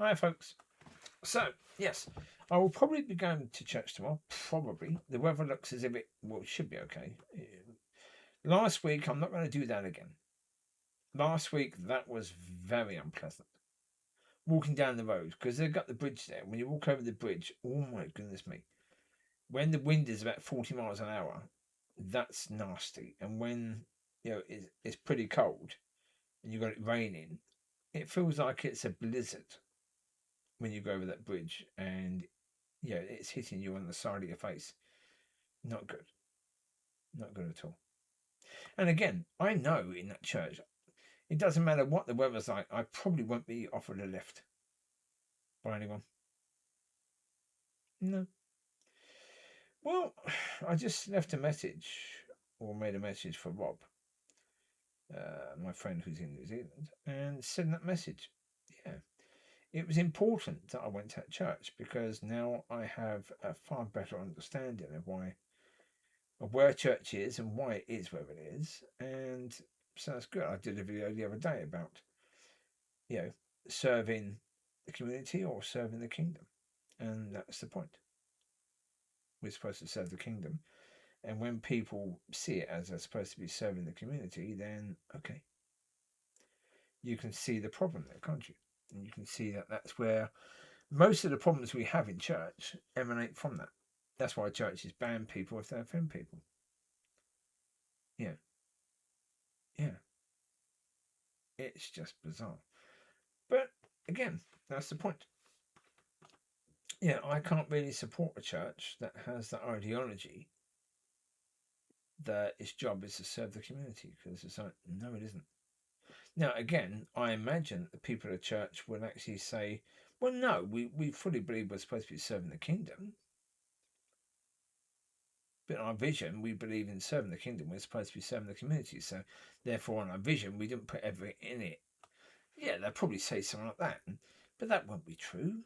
Hi, folks. So, yes, I will probably be going to church tomorrow. Probably. The weather looks as if it should be okay. Last week, I'm not going to do that again. Last week, that was very unpleasant. Walking down the road, because they've got the bridge there. When you walk over the bridge, oh my goodness me. When the wind is about 40 miles an hour, that's nasty. And when, it's pretty cold and you've got it raining, it feels like it's a blizzard when you go over that bridge and it's hitting you on the side of your face. Not good. Not good at all. And again, I know in that church, it doesn't matter what the weather's like, I probably won't be offered a lift by anyone. No. Well, I just left a message or made a message for Rob, my friend who's in New Zealand, and sent that message. Yeah. It was important that I went to that church because now I have a far better understanding of where church is and why it is where it is. And so that's good. I did a video the other day about, serving the community or serving the kingdom. And that's the point. We're supposed to serve the kingdom. And when people see it as they're supposed to be serving the community, then, okay, you can see the problem there, can't you? And you can see that that's where most of the problems we have in church emanate from that. That's why churches ban people if they offend people. Yeah. Yeah. It's just bizarre. But again, that's the point. Yeah, I can't really support a church that has the ideology that its job is to serve the community, because it's like, no, it isn't. Now, again, I imagine the people of church would actually say, well, no, we fully believe we're supposed to be serving the kingdom. But in our vision, we believe in serving the kingdom. We're supposed to be serving the community. So, therefore, in our vision, we didn't put everything in it. Yeah, they'll probably say something like that. But that won't be true.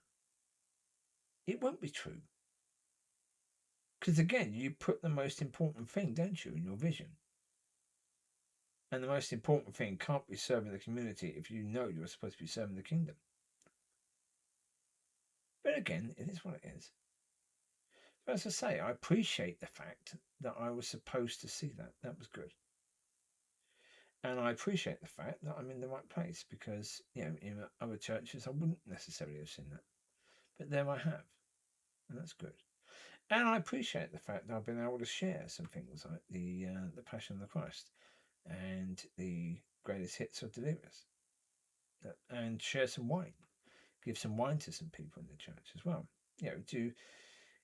It won't be true. Because again, you put the most important thing, don't you, in your vision? And the most important thing can't be serving the community if you know you're supposed to be serving the kingdom. But again, it is what it is. But as I say, I appreciate the fact that I was supposed to see that. That was good. And I appreciate the fact that I'm in the right place because, in other churches, I wouldn't necessarily have seen that. But there I have. And that's good. And I appreciate the fact that I've been able to share some things like the Passion of the Christ and the greatest hits of Delirious, and share some wine, give some wine to some people in the church as well. To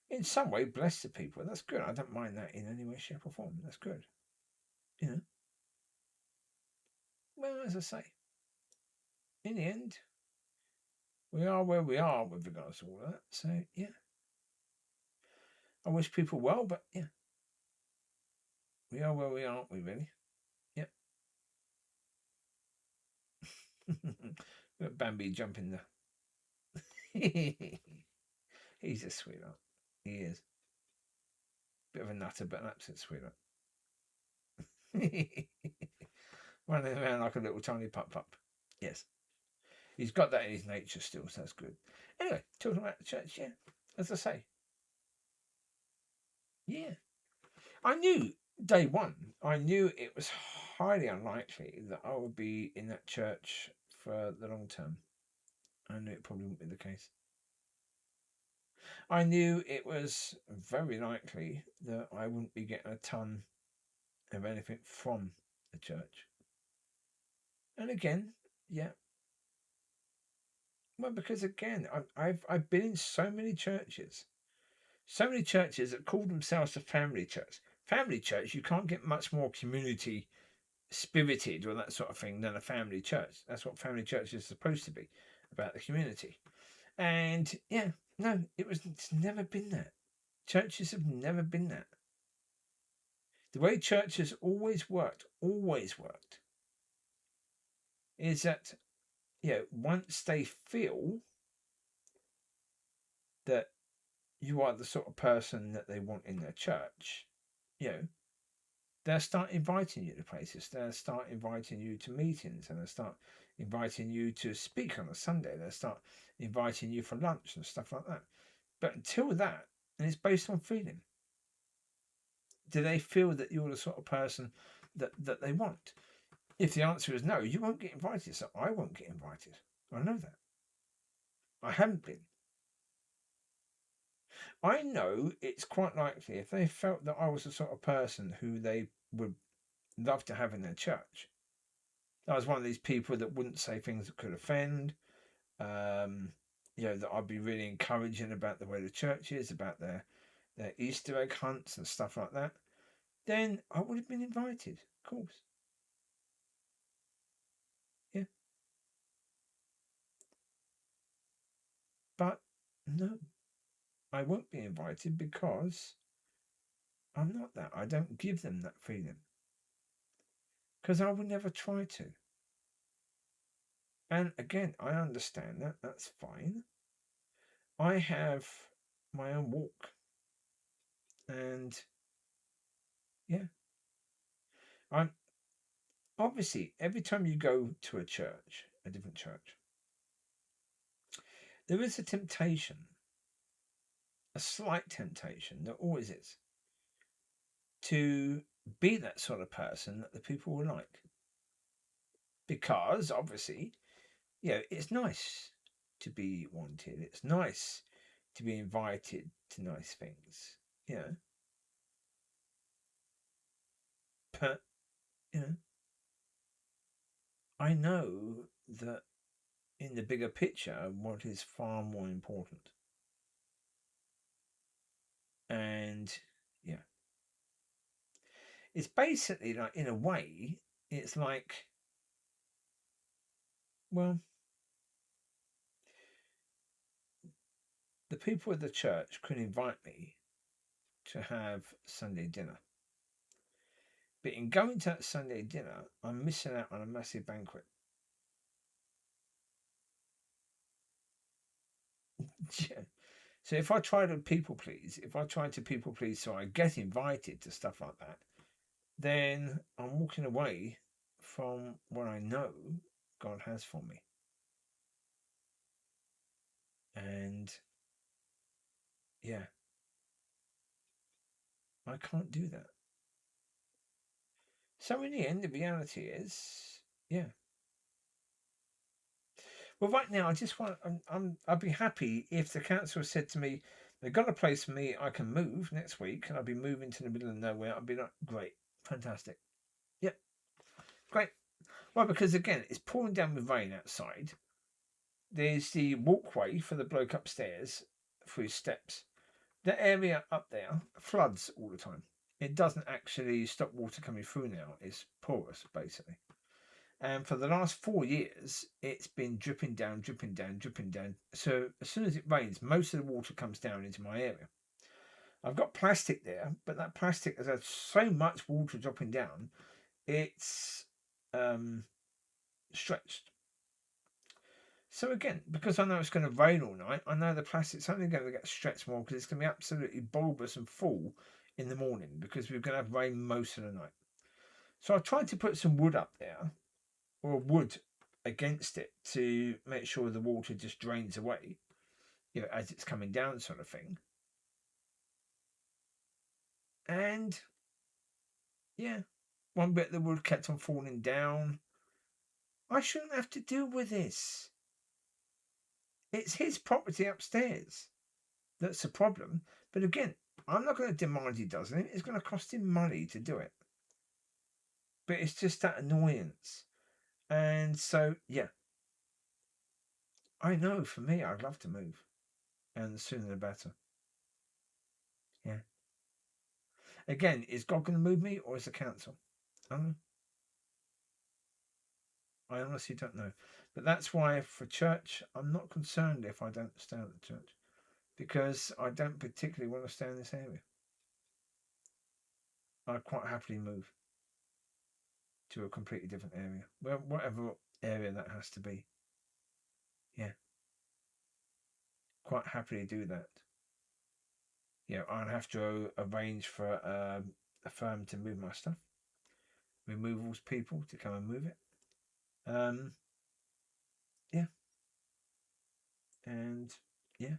in some way bless the people. That's good. I don't mind that in any way, shape, or form. That's good. Well, as I say, in the end, we are where we are with regards to all that. So yeah, I wish people well, but yeah, we are where we are, aren't we? Really? Yep. Got Bambi jumping there. He's a sweetheart. He is. Bit of a nutter, but an absolute sweetheart. Running around like a little tiny pup. Yes. He's got that in his nature still, so that's good. Anyway, talking about the church, yeah. As I say. Yeah. I knew day one, I knew it was highly unlikely that I would be in that church for the long term. I knew it probably wouldn't be the case. I knew it was very likely that I wouldn't be getting a ton of anything from the church. And again, yeah. Well, because again, I've been in so many churches that call themselves a family church. Family church, you can't get much more community spirited or that sort of thing than a family church. That's what family church is supposed to be, about the community. And yeah, no, it's never been that. Churches have never been that. The way church has always worked, is that, once they feel that you are the sort of person that they want in their church, they'll start inviting you to places. They'll start inviting you to meetings, and they'll start inviting you to speak on a Sunday. They'll start inviting you for lunch and stuff like that. But until that, and it's based on feeling. Do they feel that you're the sort of person that they want? If the answer is no, you won't get invited. So I won't get invited. I know that. I haven't been. I know it's quite likely if they felt that I was the sort of person who they would love to have in their church. I was one of these people that wouldn't say things that could offend. That I'd be really encouraging about the way the church is, about their Easter egg hunts and stuff like that. Then I would have been invited, of course. Yeah. But no, I won't be invited because I'm not that. I don't give them that feeling. Because I would never try to. And again, I understand that. That's fine. I have my own walk. And yeah. I'm obviously every time you go to a church, a different church, there is a temptation, a slight temptation, there always is, to be that sort of person that the people will like. Because obviously, it's nice to be wanted. It's nice to be invited to nice things. But I know that in the bigger picture, what is far more important. And it's basically like, in a way, it's like, well, the people of the church could invite me to have Sunday dinner. But in going to that Sunday dinner, I'm missing out on a massive banquet. Yeah. So if I try to people please, so I get invited to stuff like that, then I'm walking away from what I know God has for me. And I can't do that. So in the end, the reality is, well, right now, I just want. I'd be happy if the council said to me, "They've got a place for me. I can move next week, and I'll be moving to the middle of nowhere." I'd be like, "Great, fantastic, yep, great." Well, because again, it's pouring down with rain outside. There's the walkway for the bloke upstairs through steps. The area up there floods all the time. It doesn't actually stop water coming through now. It's porous, basically. And for the last 4 years, it's been dripping down, dripping down, dripping down. So as soon as it rains, most of the water comes down into my area. I've got plastic there, but that plastic has had so much water dropping down, it's stretched. So again, because I know it's going to rain all night, I know the plastic's only going to get stretched more because it's going to be absolutely bulbous and full in the morning because we're going to have rain most of the night. So I tried to put some wood up there, or wood against it, to make sure the water just drains away, as it's coming down, sort of thing. And one bit of the wood kept on falling down. I shouldn't have to deal with this. It's his property upstairs that's the problem. But again, I'm not going to demand he does it. It's going to cost him money to do it. But it's just that annoyance. And so, I know for me, I'd love to move. And the sooner the better. Yeah. Again, is God going to move me or is the council? I don't know. I honestly don't know. But that's why for church, I'm not concerned if I don't stay at the church. Because I don't particularly want to stay in this area. I'd quite happily move to a completely different area. Well, whatever area that has to be. Yeah. Quite happily do that. I'd have to arrange for a firm to move my stuff. Removals people to come and move it. And yeah,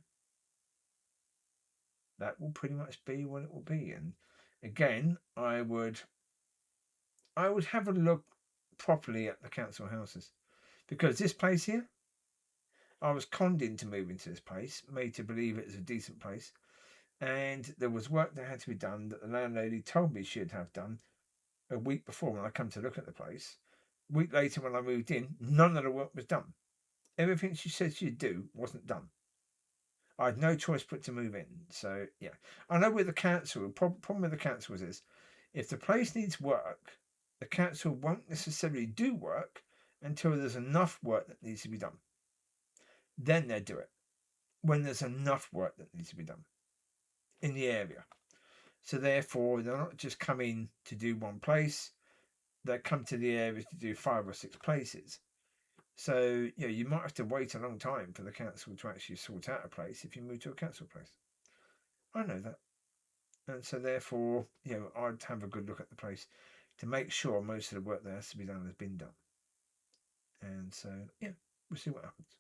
that will pretty much be what it will be. And again, I would have a look properly at the council houses, because this place here, I was conned into moving to this place, made to believe it was a decent place, and there was work that had to be done that the landlady told me she'd have done a week before when I come to look at the place. A week later, when I moved in, none of the work was done. Everything she said she'd do wasn't done. I had no choice but to move in. So yeah, I know with the council, problem with the council is if the place needs work, the council won't necessarily do work until there's enough work that needs to be done. Then they do it when there's enough work that needs to be done in the area. So therefore, they're not just coming to do one place; they come to the area to do 5 or 6 places. So you might have to wait a long time for the council to actually sort out a place if you move to a council place. I know that. And so therefore, I'd have a good look at the place to make sure most of the work that has to be done has been done. And so, yeah, we'll see what happens.